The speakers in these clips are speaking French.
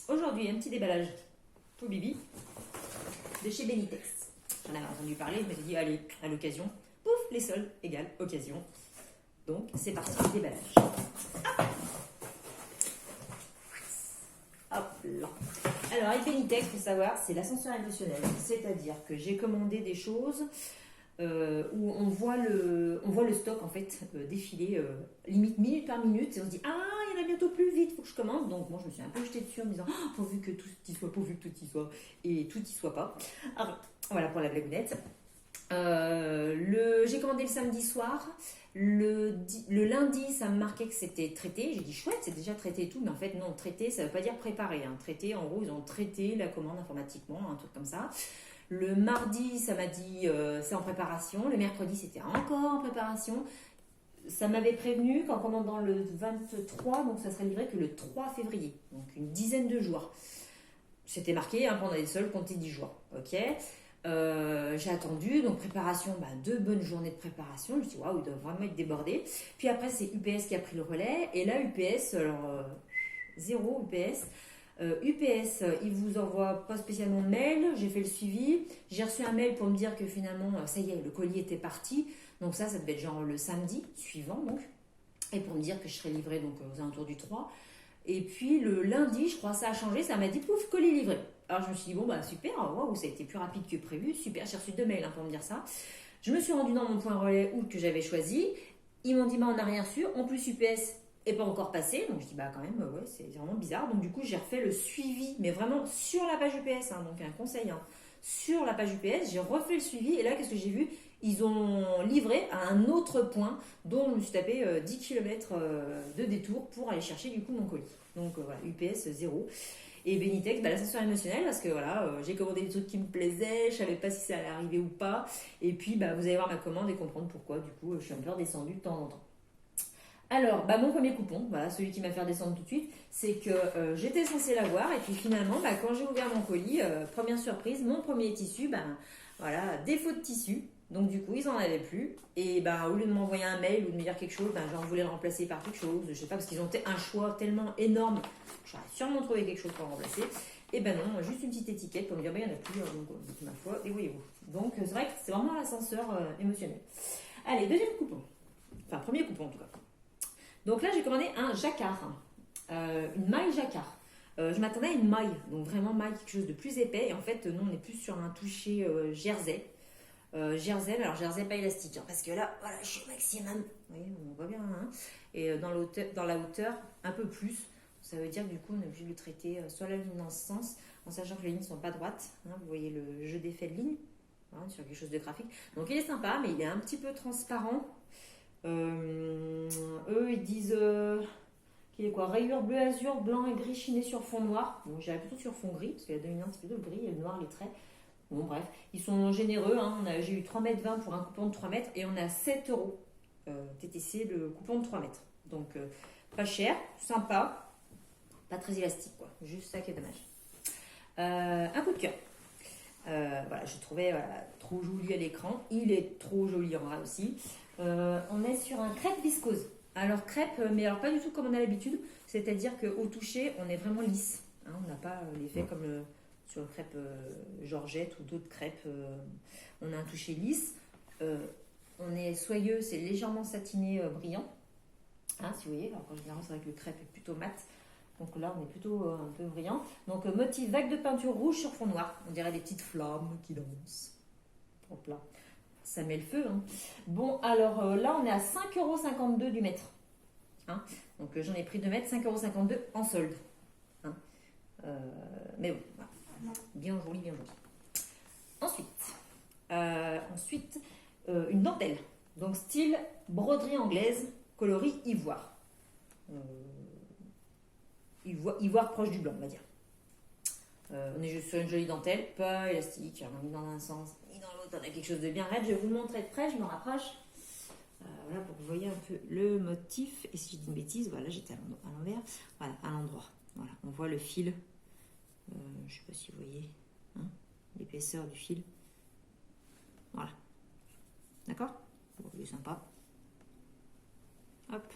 Aujourd'hui, un petit déballage pour Bibi de chez Benitex. J'en avais entendu parler, je m'étais dit, allez, à l'occasion, pouf, les soldes égale occasion. Donc, c'est parti, déballage. Hop là. Alors, avec Benitex, il faut savoir, c'est l'ascenseur émotionnel. C'est-à-dire que j'ai commandé des choses où on voit le stock en fait défiler limite minute par minute et on se dit ah il y en a bientôt plus vite, faut que je commande. Donc moi je me suis un peu jetée dessus en me disant oh, pourvu que tout y soit, pourvu que tout y soit, et tout y soit pas. Alors, voilà pour la blagounette. J'ai commandé le samedi soir. Le lundi, ça me marquait que c'était traité. J'ai dit chouette, c'est déjà traité et tout, mais en fait non, traité, ça veut pas dire préparé. Hein. Traité, en gros, ils ont traité la commande informatiquement, un truc comme ça. Le mardi, ça m'a dit c'est en préparation. Le mercredi, c'était encore en préparation. Ça m'avait prévenu qu'en commandant le 23, donc ça serait livré que le 3 février, donc une dizaine de jours. C'était marqué hein, pendant les soldes, comptez 10 jours. Ok. J'ai attendu, donc préparation, 2 bonnes journées de préparation. Je me suis dit, waouh, ils doivent vraiment être débordés. Puis après, c'est UPS qui a pris le relais. Et là, UPS, alors, zéro UPS. UPS, il vous envoie pas spécialement de mail. J'ai fait le suivi. J'ai reçu un mail pour me dire que finalement, ça y est, le colis était parti. Donc ça devait être genre le samedi suivant, donc. Et pour me dire que je serais livrée donc, aux alentours du 3. Et puis le lundi, je crois, ça a changé. Ça m'a dit, pouf, colis livré. Alors je me suis dit, bon, super, waouh, ça a été plus rapide que prévu. Super, j'ai reçu 2 mails pour me dire ça. Je me suis rendue dans mon point relais août que j'avais choisi. Ils m'ont dit, on n'a rien reçu. En plus, UPS n'est pas encore passé. Donc je dis, quand même, ouais, c'est vraiment bizarre. Donc du coup, j'ai refait le suivi, mais vraiment sur la page UPS. Hein, donc un conseil, hein, sur la page UPS, j'ai refait le suivi. Et là, qu'est-ce que j'ai vu? Ils ont livré à un autre point dont je me suis tapé 10 km de détour pour aller chercher du coup mon colis. Donc voilà, UPS 0. Et Benitex, l'ascenseur émotionnel, parce que voilà, j'ai commandé des trucs qui me plaisaient, je savais pas si ça allait arriver ou pas. Et puis, vous allez voir ma commande et comprendre pourquoi, du coup, je suis un peu redescendue de temps en temps. Alors, mon premier coupon, voilà, celui qui m'a fait redescendre tout de suite, c'est que j'étais censée l'avoir. Et puis finalement, quand j'ai ouvert mon colis, première surprise, mon premier tissu, voilà, défaut de tissu. Donc du coup, ils en avaient plus. Et au lieu de m'envoyer un mail ou de me dire quelque chose, j'en voulais le remplacer par quelque chose. Je sais pas, parce qu'ils ont un choix tellement énorme. J'aurais sûrement trouvé quelque chose pour remplacer. Et non, juste une petite étiquette pour me dire, il n'y en a plus. Donc, ma foi, débrouillez-vous. Donc c'est vrai que c'est vraiment l'ascenseur émotionnel. Allez, deuxième coupon. Enfin, premier coupon en tout cas. Donc là, j'ai commandé un jacquard. Une maille jacquard. Je m'attendais à une maille. Donc vraiment maille, quelque chose de plus épais. Et en fait, nous, on est plus sur un toucher jersey. Jersey, alors jersey pas élastique, hein, parce que là, voilà, je suis au maximum. Vous voyez, on voit bien. Hein, et dans la hauteur, un peu plus. Ça veut dire que du coup, on est obligé de le traiter soit la ligne dans ce sens, en sachant que les lignes ne sont pas droites. Hein, vous voyez le jeu d'effet de ligne, hein, sur quelque chose de graphique. Donc il est sympa, mais il est un petit peu transparent. Eux, ils disent qu'il est quoi? Rayures bleu azur, blanc et gris chiné sur fond noir. Bon, j'irais plutôt sur fond gris, parce que la dominante, c'est plutôt le gris et le noir, les traits. Bon, bref, ils sont généreux. Hein. J'ai eu 3,20 m pour un coupon de 3 mètres et on a 7 € TTC le coupon de 3 mètres. Donc, pas cher, sympa. Pas très élastique, quoi. Juste ça qui est dommage. Un coup de cœur. Voilà, je trouvais trop joli à l'écran. Il est trop joli en vrai aussi. On est sur un crêpe viscose. Alors crêpe, mais alors pas du tout comme on a l'habitude. C'est-à-dire qu'au toucher, on est vraiment lisse. Hein, on n'a pas l'effet comme sur le crêpe Georgette ou d'autres crêpes. On a un toucher lisse. On est soyeux, c'est légèrement satiné, brillant. Hein, si vous voyez, alors quand je c'est vrai que le crêpe est plutôt mat. Donc là, on est plutôt un peu brillant. Donc motif vague de peinture rouge sur fond noir. On dirait des petites flammes qui dansent. Hop là. Ça met le feu. Hein. Bon, alors là, on est à 5,52 € du mètre. Hein. Donc j'en ai pris 2 mètres, 5,52 € en solde. Hein. Mais bon, voilà. Bien joli, bien joli. Ensuite, une dentelle. Donc style broderie anglaise, coloris ivoire. Ivoire proche du blanc, on va dire. On est juste sur une jolie dentelle, pas élastique, on a mis dans un sens, ni dans l'autre, on a quelque chose de bien raide. Je vais vous le montrer de près, je me rapproche. Voilà, pour que vous voyez un peu le motif. Et si je dis une bêtise, voilà, j'étais à l'envers. Voilà, à l'endroit. Voilà, on voit le fil. Je ne sais pas si vous voyez hein, l'épaisseur du fil. Voilà. D'accord? Bon, il est sympa. Hop.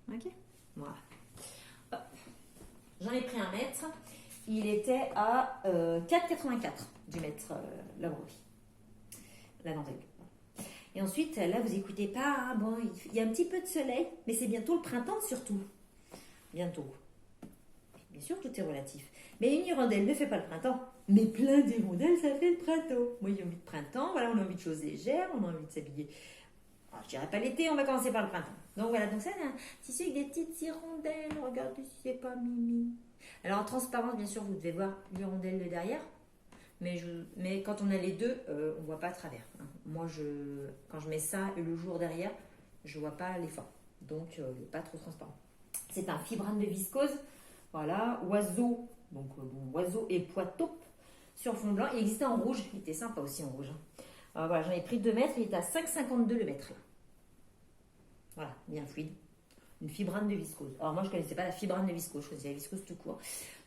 Ok. Voilà. j'en ai pris un mètre. Il était à 4,84 du mètre la broderie, la dentelle. Et ensuite, là, vous écoutez pas, hein, bon, il y a un petit peu de soleil, mais c'est bientôt le printemps surtout. Bientôt. Bien sûr, tout est relatif. Mais une hirondelle ne fait pas le printemps. Mais plein d'hirondelles, ça fait le printemps. Moi, j'ai envie de printemps, voilà, on a envie de choses légères, on a envie de s'habiller. Alors, je dirais pas l'été, on va commencer par le printemps. Donc voilà, donc ça, c'est un tissu avec des petites hirondelles. Regardez si c'est pas mimi. Alors en transparence, bien sûr, vous devez voir l'hirondelle de derrière. Mais quand on a les deux, on ne voit pas à travers. Hein. Moi, quand je mets ça et le jour derrière, je ne vois pas les formes. Donc, pas trop transparent. C'est un fibrane de viscose. Voilà, oiseau. Donc, oiseau et pois taupe sur fond blanc. Il existait en rouge. Il était sympa aussi en rouge. Hein. Alors, voilà, j'en ai pris 2 mètres. Il était à 5,52 le mètre. Là. Voilà, bien fluide. Une fibrane de viscose. Alors moi, je ne connaissais pas la fibrane de viscose, je connaissais la viscose tout court.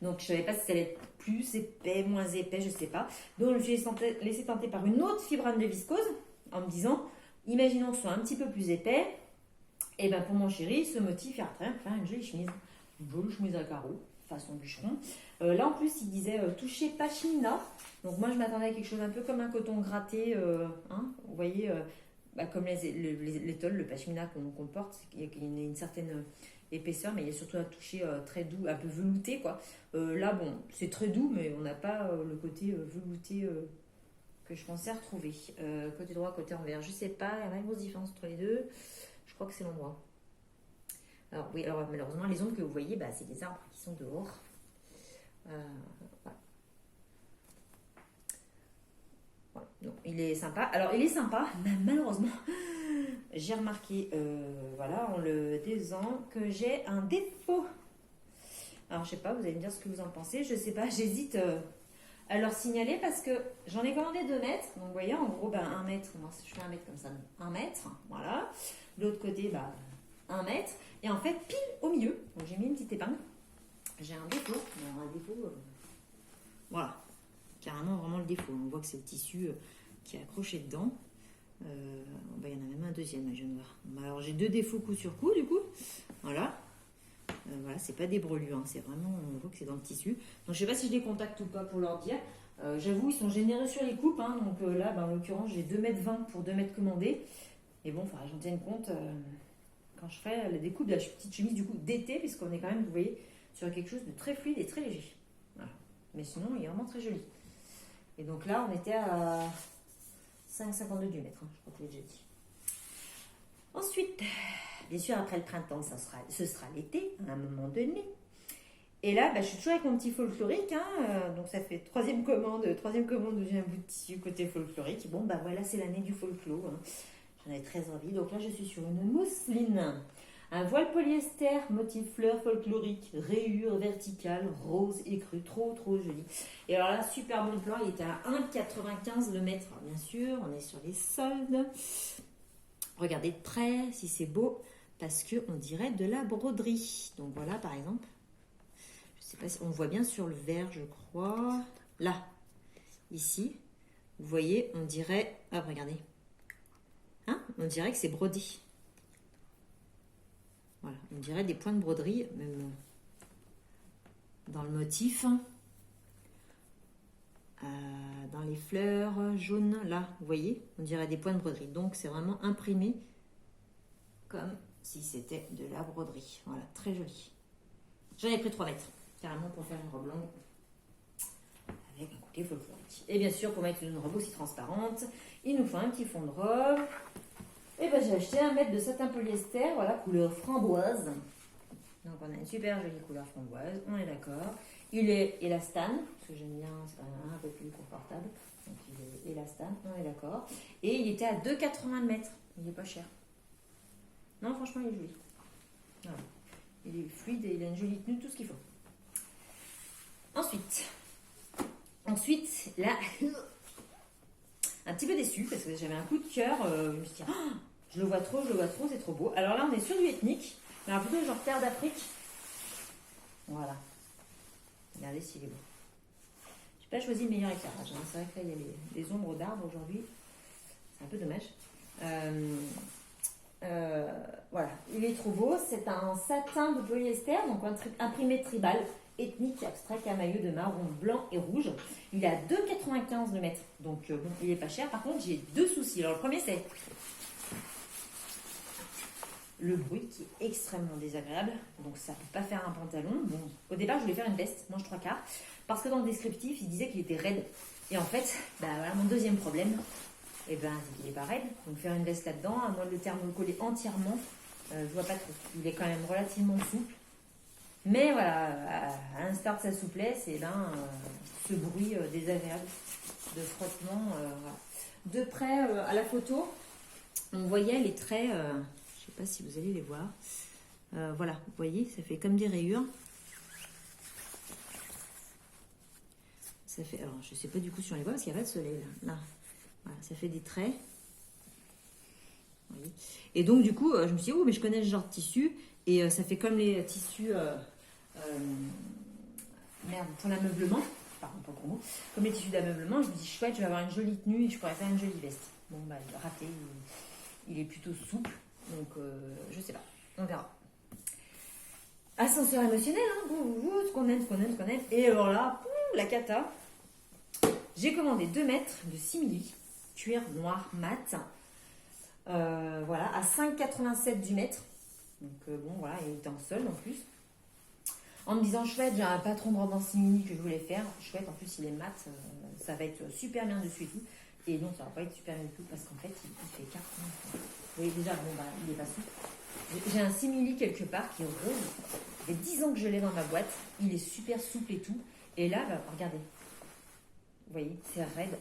Donc, je ne savais pas si ça allait être plus épais, moins épais, je ne sais pas. Donc, je me suis laissé tenter par une autre fibrane de viscose en me disant, imaginons que ce soit un petit peu plus épais. Et bien, pour mon chéri, ce motif est en train de faire une jolie chemise. Une jolie chemise à carreaux, façon bûcheron. Là, en plus, il disait toucher pashmina. Donc, moi, je m'attendais à quelque chose un peu comme un coton gratté. Hein, vous voyez comme les tolls, le pashmina qu'on porte, il y a une certaine épaisseur, mais il y a surtout un toucher très doux, un peu velouté, quoi. Là, bon, c'est très doux, mais on n'a pas le côté velouté que je pensais retrouver. Côté droit, côté envers, je sais pas, il y a une grosse différence entre les deux. Je crois que c'est l'endroit. Alors oui, alors malheureusement, les ombres que vous voyez, c'est des arbres qui sont dehors. Voilà. Donc, il est sympa. Alors, il est sympa, mais malheureusement, j'ai remarqué, voilà, en le défaisant, que j'ai un défaut. Alors, je sais pas, vous allez me dire ce que vous en pensez. Je sais pas, j'hésite à leur signaler parce que j'en ai commandé 2 mètres. Donc, vous voyez, en gros, 1 mètre. Moi, je fais 1 mètre comme ça. 1 mètre, voilà. De l'autre côté, 1 mètre. Et en fait, pile au milieu. Donc, j'ai mis une petite épingle. J'ai un défaut. Alors, un défaut, voilà. Carrément vraiment le défaut. On voit que c'est le tissu qui est accroché dedans. Il y en a même un deuxième, là, je viens de voir. Alors j'ai 2 défauts coup sur coup du coup. Voilà. Voilà, c'est pas des brelures, hein, c'est vraiment, on voit que c'est dans le tissu. Donc je sais pas si je les contacte ou pas pour leur dire. J'avoue, ils sont généreux sur les coupes. Hein, donc là, en l'occurrence, j'ai 2,20 m pour 2 mètres commandés. Et bon, il faudra que j'en tienne compte quand je ferai la découpe de la petite chemise du coup d'été, puisqu'on est quand même, vous voyez, sur quelque chose de très fluide et très léger. Voilà. Mais sinon, il est vraiment très joli. Et donc là, on était à 5,52 du mètre, hein, je crois que je l'ai déjà dit. Ensuite, bien sûr, après le printemps, ce sera l'été, à un moment donné. Et là, je suis toujours avec mon petit folklorique. Hein, donc ça fait troisième commande où j'ai un bout de tissu côté folklorique. Bon, voilà, c'est l'année du folklore. Hein. J'en avais très envie. Donc là, je suis sur une mousseline. Un voile polyester, motif fleur folklorique, rayure verticale, rose écru, trop joli. Et alors là, super bon plan, il était à 1,95 le mètre. Alors bien sûr, on est sur les soldes. Regardez de près si c'est beau, parce qu'on dirait de la broderie. Donc voilà, par exemple, je sais pas si on voit bien sur le vert, je crois. Là, ici, vous voyez, on dirait, regardez, hein, on dirait que c'est brodé. Voilà, on dirait des points de broderie, même dans le motif. Dans les fleurs jaunes, là, vous voyez, on dirait des points de broderie. Donc, c'est vraiment imprimé comme si c'était de la broderie. Voilà, très joli. J'en ai pris 3 mètres, carrément pour faire une robe longue avec un côté folklorique. Et bien sûr, pour mettre une robe aussi transparente, il nous faut un petit fond de robe. Et j'ai acheté 1 mètre de satin polyester, voilà, couleur framboise. Donc on a une super jolie couleur framboise, on est d'accord. Il est élastane, parce que j'aime bien, c'est quand même un peu plus confortable. Donc il est élastane, on est d'accord. Et il était à 2,80 mètres, il n'est pas cher. Non, franchement, il est joli. Voilà. Il est fluide et il a une jolie tenue, tout ce qu'il faut. Ensuite, là, un petit peu déçue, parce que j'avais un coup de cœur, je me suis dit, je le vois trop, c'est trop beau. Alors là, on est sur du ethnique, mais plutôt genre terre d'Afrique. Voilà. Regardez s'il est beau. Je n'ai pas choisi le meilleur éclairage. Hein. C'est vrai que là, il y a les ombres d'arbres aujourd'hui. C'est un peu dommage. Voilà. Il est trop beau. C'est un satin de polyester, donc imprimé tribal. ethnique abstrait camailleux de marron blanc et rouge. Il est à 2,95 le mètre, donc bon, il est pas cher. Par contre, j'ai deux soucis. Alors le premier, c'est le bruit qui est extrêmement désagréable, donc ça ne peut pas faire un pantalon. Bon, au départ, je voulais faire une veste, manche 3/4, parce que dans le descriptif, il disait qu'il était raide. Et en fait, bah, voilà, mon deuxième problème, c'est qu'il n'est pas raide. Donc faire une veste là-dedans, à moins de le thermocoller entièrement, je vois pas trop. Il est quand même relativement souple. Mais voilà, à l'instar de sa souplesse, et ben, ce bruit désagréable de frottement. Voilà. De près, à la photo, on voyait les traits... je sais pas si vous allez les voir. Voilà, vous voyez, ça fait comme des rayures. Ça fait, alors, je sais pas du coup si on les voit parce qu'il n'y a pas de soleil là. Là. Voilà, ça fait des traits. Vous voyez. Et donc du coup, je me suis dit, oh, mais je connais ce genre de tissu. Et ça fait comme les tissus... merde, pour l'ameublement. Pardon, pas pour moi. Comme les tissus d'ameublement, je me dis, chouette, je vais avoir une jolie tenue et je pourrais faire une jolie veste. Bon, bah, raté. Il est plutôt souple. Donc, je sais pas. On verra. Ascenseur émotionnel, hein. Ce qu'on aime, ce qu'on aime, ce qu'on aime. Et alors là, la cata. J'ai commandé 2 mètres de simili, cuir noir mat. Voilà, à 5,87 du mètre. Donc, bon, voilà, il était en solde en plus. En me disant, chouette, j'ai un patron de robe en simili que je voulais faire. Chouette, en plus, il est mat. Ça va être super bien dessus et tout. Et non, ça va pas être super bien du tout parce qu'en fait, il fait carton. Vous voyez déjà, bon, bah, il est pas souple. J'ai un simili quelque part qui est rose. Ça fait 10 ans que je l'ai dans ma boîte. Il est super souple et tout. Et là, bah, regardez. Vous voyez, c'est raide.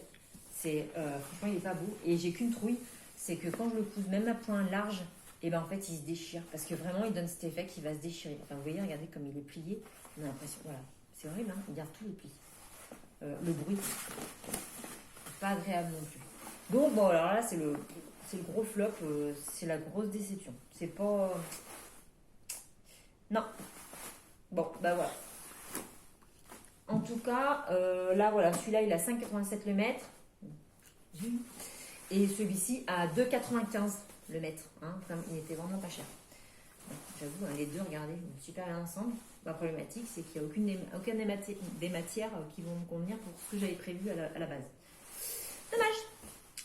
Franchement, il est pas beau. Et j'ai qu'une trouille. C'est que quand je le pousse, même à point large, et ben en fait, il se déchire. Parce que vraiment, il donne cet effet qu'il va se déchirer. Enfin, vous voyez, regardez comme il est plié. On a l'impression, voilà. C'est horrible, hein. Il garde tous les plis. Le bruit. Pas agréable non plus. Donc bon, alors là c'est le gros flop, c'est la grosse déception. C'est pas... Non. Bon, bah voilà. En tout cas, là voilà, celui-là il a 5,87 le mètre. Et celui-ci à 2,95 le mètre. Hein. Il était vraiment pas cher. J'avoue, hein, les deux, regardez, super bien ensemble. La problématique, c'est qu'il n'y a aucune des matières qui vont me convenir pour ce que j'avais prévu à la base. Dommage.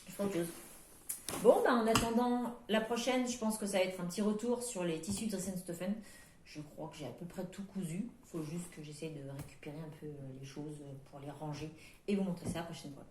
Je ferai autre chose. Bon, bah, en attendant la prochaine, je pense que ça va être un petit retour sur les tissus de Dressenstoffen. Je crois que j'ai à peu près tout cousu. Il faut juste que j'essaye de récupérer un peu les choses pour les ranger et vous montrer ça la prochaine fois.